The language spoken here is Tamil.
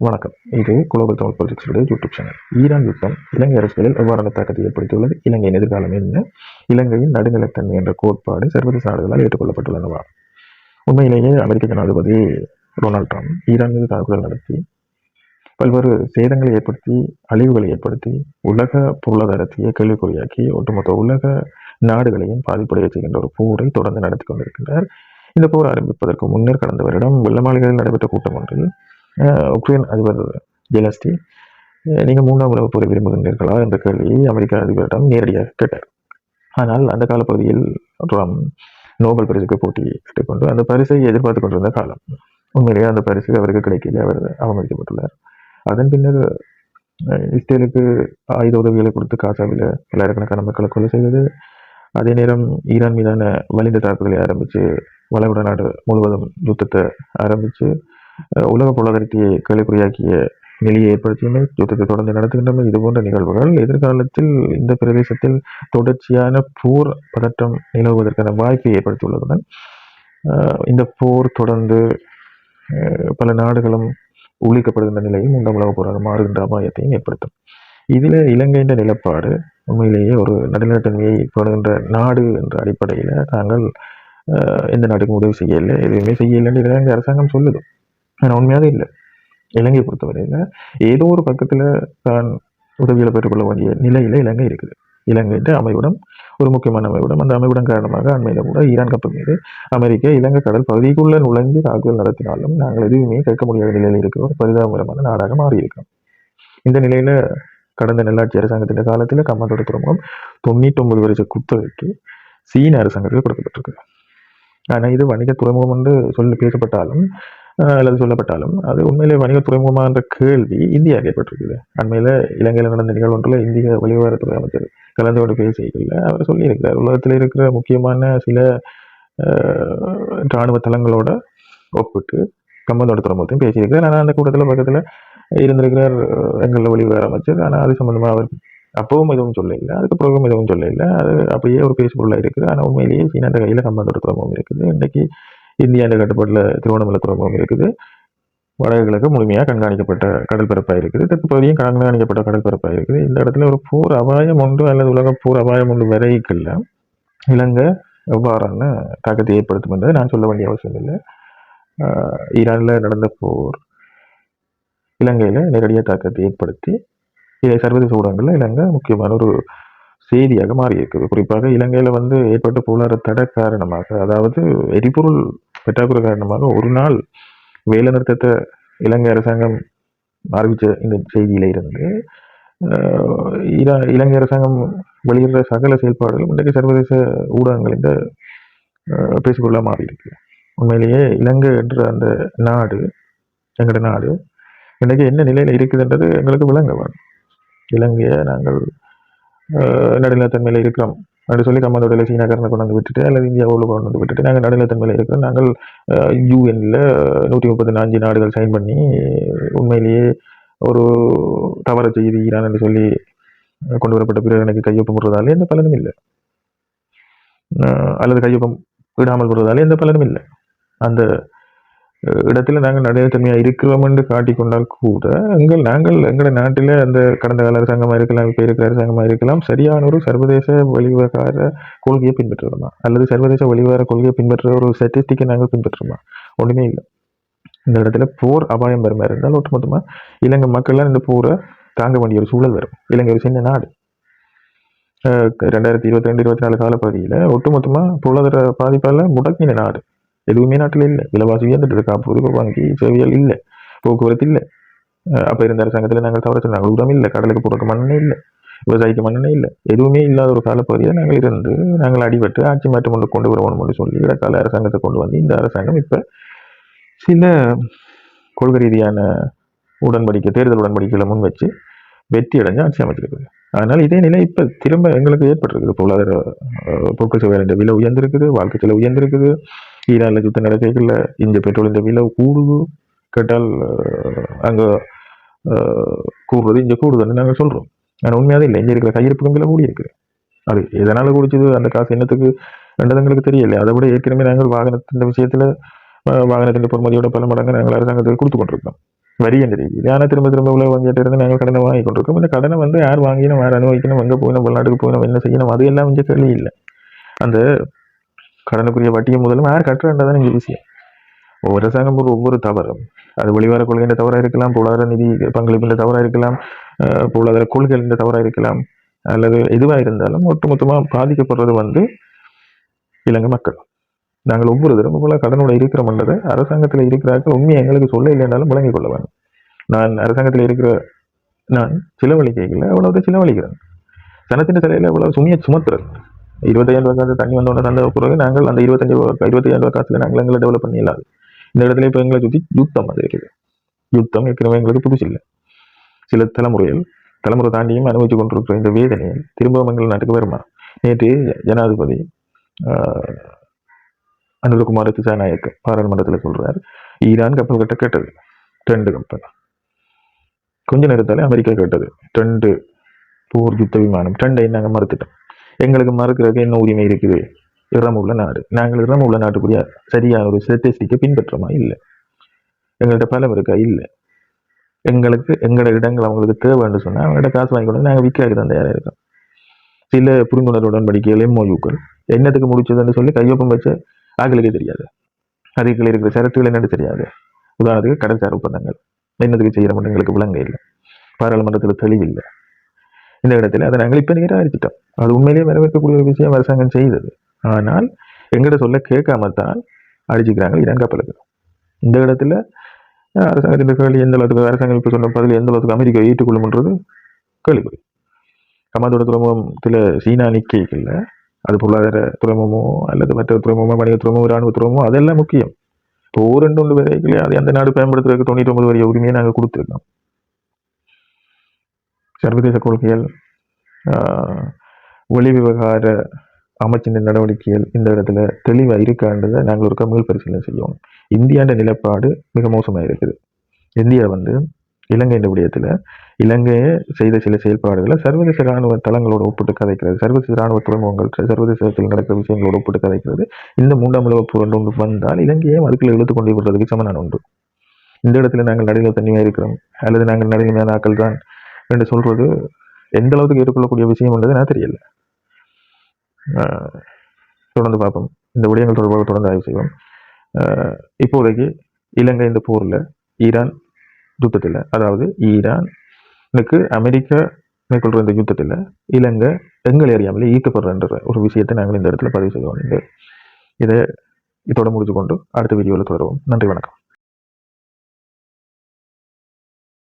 வணக்கம். இது குளோபல் தமிழ் ப்ராஜெக்ட்ஸுடைய யூடியூப் சேனல். ஈரான் யுத்தம் இலங்கை அரசியலில் எவ்வாறான தாக்கத்தை ஏற்படுத்தியுள்ளது? இலங்கையின் எதிர்காலம் என்ன? இலங்கையின் நடுநிலைத்தன்மை என்ற கோட்பாடு சர்வதேச நாடுகளால் ஏற்றுக்கொள்ளப்பட்டுள்ளனவா? உண்மையிலேயே அமெரிக்க ஜனாதிபதி டொனால்ட் ட்ரம்ப் ஈரான் மீது தாக்குதல் நடத்தி பல்வேறு சேதங்களை ஏற்படுத்தி, அழிவுகளை ஏற்படுத்தி, உலக பொருளாதாரத்தையே கேள்விக்குறியாக்கி, ஒட்டுமொத்த உலக நாடுகளையும் பாதிப்படைய செய்கின்ற ஒரு போரை தொடர்ந்து நடத்தி கொண்டிருக்கின்றார். இந்த போர் ஆரம்பிப்பதற்கு முன்னர் கடந்த வருடம் வெள்ள மாளிகையில் நடைபெற்ற கூட்டம் ஒன்றில் உக்ரைன் அதிபர் ஜெலஸ்டி, நீங்கள் மூன்றாம் உலகப் போரை விரும்புகின்றீர்களா என்ற கேள்வியை அமெரிக்க அதிபரிடம் நேரடியாக கேட்டார். ஆனால் அந்த காலப்பகுதியில் ட்ரம்ப் நோபல் பரிசுக்கு போட்டி எடுத்துக்கொண்டு அந்த பரிசை எதிர்பார்த்து கொண்டிருந்த காலம். உண்மையிலேயே அந்த பரிசு அவருக்கு கிடைக்கல, அவர் அவமதிக்கப்பட்டுள்ளார். அதன் பின்னர் இஸ்ரேலுக்கு ஆயுத உதவிகளை கொடுத்து காசாவில் பல்லாயிரக்கணக்கான மக்களை கொலை செய்தது. அதே நேரம் ஈரான் மீதான வலிந்த தாக்குதலை ஆரம்பித்து வளைகுடா நாடு முழுவதும் யுத்தத்தை ஆரம்பித்து உலக பொருளாதாரத்தையை கேள்விக்குறியாக்கிய நிலையை ஏற்படுத்தியுமே யுத்தத்தை தொடர்ந்து நடத்துகின்றன. இது போன்ற நிகழ்வுகள் எதிர்காலத்தில் இந்த பிரதேசத்தில் தொடர்ச்சியான போர் பதற்றம் நிலவுவதற்கான வாய்ப்பை ஏற்படுத்தியுள்ளதுடன் இந்த போர் தொடர்ந்து பல நாடுகளும் உள்ளிக்கப்படுகின்ற நிலையில் மூன்றாம் உலக போராக மாறுகின்ற அபாயத்தையும் ஏற்படுத்தும். இதில் இலங்கையின் நிலப்பாடு உண்மையிலேயே ஒரு நடுநிலைத்தன்மையை பேணுகின்ற நாடு என்ற அடிப்படையில் நாங்கள் எந்த நாட்டுக்கும் உதவி செய்யலை, எதுவுமே செய்யலைன்னு இலங்கை அரசாங்கம் சொல்லுது. ஆனால் உண்மையாக இல்லை. இலங்கையை பொறுத்தவரையில் ஏதோ ஒரு பக்கத்தில் தான் உதவிகளை பெற்றுக்கொள்ள வேண்டிய நிலையில் இலங்கை இருக்குது. இலங்கைன்ற அமைவிடம் ஒரு முக்கியமான அமைவிடம். அந்த அமைவிடம் காரணமாக அண்மையில் கூட ஈரான் கப்பல் மீது அமெரிக்கா இலங்கை கடல் பகுதிக்குள்ளே நுழைஞ்சு தாக்குதல் நடத்தினாலும் நாங்கள் எதுவுமே கேட்க முடியாத நிலையில் இருக்கிற ஒரு பரிதாபகரமான நாடாக மாறியிருக்கிறோம். இந்த நிலையில் கடந்த நல்லாட்சி அரசாங்கத்தின் காலத்தில் கம்மாந்தோட துறைமுகம் 99 வருஷ குத்தகைக்கு சீன அரசாங்கத்துக்கு கொடுக்கப்பட்டிருக்கு. ஆனால் இது வணிக துறைமுகம் என்று சொல்லி பேசப்பட்டாலும் அல்லது சொல்லப்பட்டாலும் அது உண்மையிலே வணிக துறைமுகமா என்ற கேள்வி இந்தியாவுக்கு ஏற்பட்டிருக்குது. அண்மையில் இலங்கையில் நடந்த நிகழ்வு ஒன்றில் இந்திய வெளிவிவகாரத்துறை அமைச்சர் கலந்து கொண்டு பேசிக்கல அவர் சொல்லியிருக்கிறார், உலகத்தில் இருக்கிற முக்கியமான சில இராணுவ தளங்களோட ஒப்பிட்டு கம்பந்தோட துறைமுகத்தையும் பேசியிருக்கிறார். ஆனால் அந்த கூட்டத்தில் பக்கத்தில் இருந்திருக்கிறார் எங்கள் வெளிவிவகார அமைச்சர். ஆனால் அது சம்பந்தமாக அவர் அப்பவும் எதுவும் சொல்ல இல்லை, அதுக்கப்புறம் எதுவும் சொல்ல இல்லை. அது அப்படியே ஒரு பேசுபொருளாக இருக்குது. ஆனால் உண்மையிலேயே சீனாண்ட கையில் கம்பந்தோட துறைமுகம் இருக்குது. இன்றைக்கு இந்தியாண்ட கட்டுப்பாட்டில் திருவண்ணாமலை துறைமுகம் இருக்குது. வடகிழக்கு முழுமையாக கண்காணிக்கப்பட்ட கடல் பரப்பாக இருக்குது. தெற்கு பகுதியும் கண்காணிக்கப்பட்ட கடல் பரப்பாக இருக்குது. இந்த இடத்துல ஒரு போர் அபாயம் ஒன்று அல்லது உலக போர் அபாயம் ஒன்று வரைக்கல இலங்கை எவ்வாறான தாக்கத்தை ஏற்படுத்தும் என்பதை நான் சொல்ல வேண்டிய அவசியம் இல்லை. ஈரானில் நடந்த போர் இலங்கையில் நேரடியாக தாக்கத்தை ஏற்படுத்தி இதை சர்வதேச ஊடகங்களில் இலங்கை முக்கியமான ஒரு செய்தியாக மாறி இருக்குது. குறிப்பாக இலங்கையில் ஏற்பட்ட பொருளாதார தடை காரணமாக, அதாவது எரிபொருள் பற்றாக்குறை காரணமாக ஒரு நாள் வேலை நிறுத்தத்தை இலங்கை அரசாங்கம் அறிவித்த இந்த செய்தியில இருந்து இலங்கை அரசாங்கம் வெளியிடுற சகல செயல்பாடுகள் இன்றைக்கு சர்வதேச ஊடகங்கள் இந்த பேசுபொருளாக மாறி இருக்கு. உண்மையிலேயே இலங்கை என்ற அந்த நாடு, எங்களோட நாடு இன்றைக்கு என்ன நிலையில் இருக்குதுன்றது எங்களுக்கு விளங்க வேணும். இலங்கையை நாங்கள் நடுநிலைத்தன்மையில் இருக்கிறோம் அப்படி சொல்லி கம்மந்தோட சீனாக்காரனை கொண்டு வந்து விட்டுட்டு அல்லது இந்தியாவோடு கொண்டு வந்து விட்டுட்டு நாங்கள் நடுநிலைத்தன்மையில் இருக்கிறோம். நாங்கள் யூஎன்ல 134 நாடுகள் சைன் பண்ணி உண்மையிலேயே ஒரு தவறு செய்து ஈரான் என்று சொல்லி கொண்டு வரப்பட்ட பிறகு எனக்கு கையொப்பம் போடுறதாலே எந்த பலனும் இல்லை, அல்லது கையொப்பம் விடாமல் போடுறதாலே எந்த பலனும் இல்லை. அந்த இடத்துல நாங்கள் நடுநிலைத்தன்மையாக இருக்கிறோம் என்று காட்டிக்கொண்டால் கூட நாங்கள் எங்களோட நாட்டில் அந்த கடந்த கால அரசாங்கமாக இருக்கலாம், இப்போ இருக்கிற அரசாங்கமாக இருக்கலாம், சரியான ஒரு சர்வதேச வெளிவிவகார கொள்கையை பின்பற்றுறோமா அல்லது சர்வதேச வெளிவிவகார கொள்கையை பின்பற்ற ஒரு ஸ்டாட்டிஸ்டிக்கை நாங்கள் பின்பற்றுறோமா? ஒன்றுமே இல்லை. இந்த இடத்துல போர் அபாயம் வருமா இருந்தால் ஒட்டுமொத்தமாக இலங்கை மக்கள்லாம் இந்த போரை தாங்க வேண்டிய ஒரு சூழல் வரும். இலங்கை ஒரு சின்ன நாடு. 2022-24 காலப்பகுதியில் ஒட்டுமொத்தமாக பொருளாதார பாதிப்பால் முடக்கின நாடு. எதுவுமே நாட்டில் இல்லை. விலைவாசி உயர்ந்துட்டு, காப்பு வங்கி சேவைகள் இல்லை, போக்குவரத்து இல்லை. அப்போ இருந்த அரசாங்கத்தில் நாங்கள் தவறு சொன்னாங்க, உரம் இல்லை, கடலுக்கு போடுறதுக்கு மண்ணே இல்லை, விவசாயிக்கு மண்ணே இல்லை, எதுவுமே இல்லாத ஒரு காலப்பகுதியில் நாங்கள் இருந்து நாங்கள் அடிபட்டு ஆட்சி மாற்றம் கொண்டு வருவோம்னு சொல்லி இடக்கால அரசாங்கத்தை கொண்டு வந்து இந்த அரசாங்கம் இப்போ சில கொள்கை ரீதியான தேர்தல் உடன்படிக்கைகளை முன் வச்சு வெற்றி அடைஞ்சு ஆட்சி அமைச்சிருக்குது. அதனால் இதே நிலை இப்போ திரும்ப எங்களுக்கு ஏற்பட்டிருக்குது. பொருளாதார பொருட்கள் சேவைகளின் விலை உயர்ந்திருக்குது, வாழ்க்கை செலவு உயர்ந்திருக்குது. ஈரானில் யுத்த நடக்கைகளில் இந்த பெட்ரோல் இந்த விலை கூடுது. கேட்டால் அங்கே கூடுறது இங்கே கூடுதுன்னு நாங்கள் சொல்கிறோம். ஆனால் உண்மையாக இல்லை. இங்கே இருக்கிற கையிருப்புக்கும் விலை கூடி இருக்குது. அது எதனால் குடிச்சது, அந்த காசு என்னத்துக்கு என்றது எங்களுக்கு தெரியலை. அதை விட ஏற்கனவே நாங்கள் வாகனத்தின் விஷயத்தில் வாகனத்தின் பொறுமதியோட பல மடங்கு நாங்கள் அரசாங்கத்துக்கு கொடுத்து கொண்டிருக்கோம். வரி என்ற ரீதியில். ஆனால் திரும்ப திரும்ப உலக வங்கிட்ட இருந்து நாங்கள் கடனை வாங்கி கொண்டிருக்கோம். இந்த கடனை வந்து யார் வாங்கினோம், யார் அனுபவிக்கணும், எங்கே போயிடும், வெளிநாட்டுக்கு போயிடும், என்ன செய்யணும், அது எல்லாம் இங்கே கேள்வி இல்லை. அந்த கடனுக்குரிய வட்டியை முதலும் யார் கட்டுறன்றதான் இங்கே விஷயம். ஒவ்வொரு அரசாங்கம் ஒவ்வொரு தவறும், அது வெளிவார கொள்கைன்ற தவறாக இருக்கலாம், பொருளாதார நிதி பங்களிப்பின் தவறாக இருக்கலாம், பொருளாதார கொள்கைகளின் தவறாக இருக்கலாம், அல்லது எதுவாக இருந்தாலும் ஒட்டுமொத்தமாக பாதிக்கப்படுறது வந்து இலங்கை மக்கள். நாங்கள் ஒவ்வொரு தடவை போல கடனோட இருக்கிறோம்ன்றதை அரசாங்கத்தில் இருக்கிறார்கள் உண்மையை எங்களுக்கு சொல்ல இல்லைன்னாலும் விளங்கிக் கொள்ள வேண்டும். நான் அரசாங்கத்தில் இருக்கிற நான் செலவழிக்கையில் அவ்வளவு செலவழிக்கிறேன். சனத்தின் சிலையில் அவ்வளவு சுமையை சுமத்துறது. 25,000 ரூபாய் காசு தண்ணி வந்தோட தந்த பிறகு நாங்கள் அந்த 25,000 ரூபாய் காசுல நாங்கள் எங்களை டெவலப் பண்ணி இல்லாது. இந்த இடத்துல இப்போ எங்களை சுற்றி யுத்தம் அது இருக்குது. யுத்தம் ஏற்கனவே எங்களுக்கு புதுசு இல்லை. சில தலைமுறை தாண்டியும் அனுபவிச்சு கொண்டிருக்கிற இந்த வேதனையை திரும்பவும் எங்கள் நாட்டுக்கு வருமா? நேற்று ஜனாதிபதி அனுரகுமார திசாநாயக்க பாராளுமன்றத்தில் சொல்றார், ஈரான் கப்பல் கட்ட கேட்டது 2 கப்பல். கொஞ்ச நேரத்தாலே அமெரிக்கா கேட்டது 2 போர் யுத்த விமானம். 2ஐ நாங்கள் மறுத்துட்டோம். எங்களுக்கு மறுக்கிறதுக்கு என்ன உரிமை இருக்குது? இறமுள்ள நாடு. நாங்கள் இறமுள்ள நாட்டுக்குரிய சரியான ஒரு ஸ்டேட்டிஸ்டிக்கை பின்பற்றமா இல்லை. எங்கள்கிட்ட பலம் இருக்கா? இல்லை. எங்களுக்கு எங்களோட இடங்கள் அவங்களுக்கு தேவைன்னு சொன்னா அவங்கள்ட்ட காசு வாங்கி கொண்டு நாங்கள் விற்கிறதுக்கு தான் தயாராக இருக்கோம். சில புரிந்துணர்வு உடன்படிக்கைகள் MOUக்கள் என்னத்துக்கு முடிச்சதுன்னு சொல்லி கையொப்பம் வச்ச ஆக்களுக்கே தெரியாது. அதுக்குள்ள இருக்கிற சரத்துகள் என்னன்னு தெரியாது. உதாரணத்துக்கு கடற்சார் ஒப்பந்தங்கள் என்னத்துக்கு செய்யற மட்டும் எங்களுக்கு விளங்க இல்லை. பாராளுமன்றத்தில் தெளிவில்லை. இந்த இடத்துல அதை நாங்கள் இப்ப நிராகரிச்சிட்டோம். அது உண்மையிலேயே வரவேற்கக்கூடிய ஒரு விஷயம் அரசாங்கம் செய்தது. ஆனால் எங்கிட்ட சொல்ல கேட்காமத்தான் அடிச்சுக்கிறாங்க ஈரான் கப்பலுக்கு. இந்த இடத்துல அரசாங்கத்தின் கேள்வி எந்த அளவுக்கு அரசாங்கம் இப்ப சொன்ன பதில் எந்த அளவுக்கு அமெரிக்கா ஏற்றுக்கொள்ளும்ன்றது கேள்விக்குறி. கமாந்தோட துறைமுகத்தில் சீனா நிற்கல, அது பொருளாதார துறைமுகமோ அல்லது மற்ற துறைமுகமோ வணிக துறைமுகமோ இராணுவ துறைமுகமோ அதெல்லாம் முக்கியம். இப்போ 2 வரைக்கும் அது அந்த நாடு பயன்படுத்துறதுக்கு 99 வரிய உரிமையை நாங்கள் கொடுத்துருக்கோம். சர்வதேச கொள்கைகள், வெளி விவகார அமைச்சின் நடவடிக்கைகள் இந்த இடத்துல தெளிவாக இருக்கான்றதை நாங்கள் ஒரு மீள் பரிசீலனை செய்யணும். இந்தியாண்ட நிலப்பாடு மிக மோசமாக இருக்குது. இந்தியா வந்து இலங்கை விடயத்தில் இலங்கையை செய்த சில செயல்பாடுகளை சர்வதேச இராணுவ தளங்களோடு ஒப்பிட்டு கதைக்கிறது, சர்வதேச இராணுவ துறைமுகங்கள் சர்வதேசத்தில் நடக்கிற விஷயங்களோடு ஒப்பிட்டு கதைக்கிறது. இந்த 3ஆம் உலகப் போர் ஒன்று வந்தால் இலங்கையை அதுக்குள்ள இழுத்து கொண்டு விடுறதுக்கு சமனான ஒன்று. இந்த இடத்துல நாங்கள் நடுநிலை தனியாக இருக்கிறோம் அல்லது நாங்கள் நடுநிலையான ஆக்கள் தான் என்று சொல்றது எந்த அளவுக்கு ஏற்றுக்கொள்ளக்கூடிய விஷயம் என்றது நான் தெரியல. தொடர்ந்து பார்ப்போம். இந்த விடயங்கள் தொடர்பாக தொடர்ந்து ஆய்வு செய்வோம். இப்போதைக்கு இலங்கை இந்த போரில் ஈரான் யுத்தத்தில், அதாவது ஈரானுக்கு அமெரிக்கா மேற்கொள்கிற இந்த யுத்தத்தில் இலங்கை எங்களை அறியாமலே ஈர்க்கப்படுறன்ற ஒரு விஷயத்தை நாங்கள் இந்த இடத்துல பதிவு செய்வோம். இதை இதோட முடிச்சு கொண்டு அடுத்த வீடியோவில் தொடருவோம். நன்றி, வணக்கம்.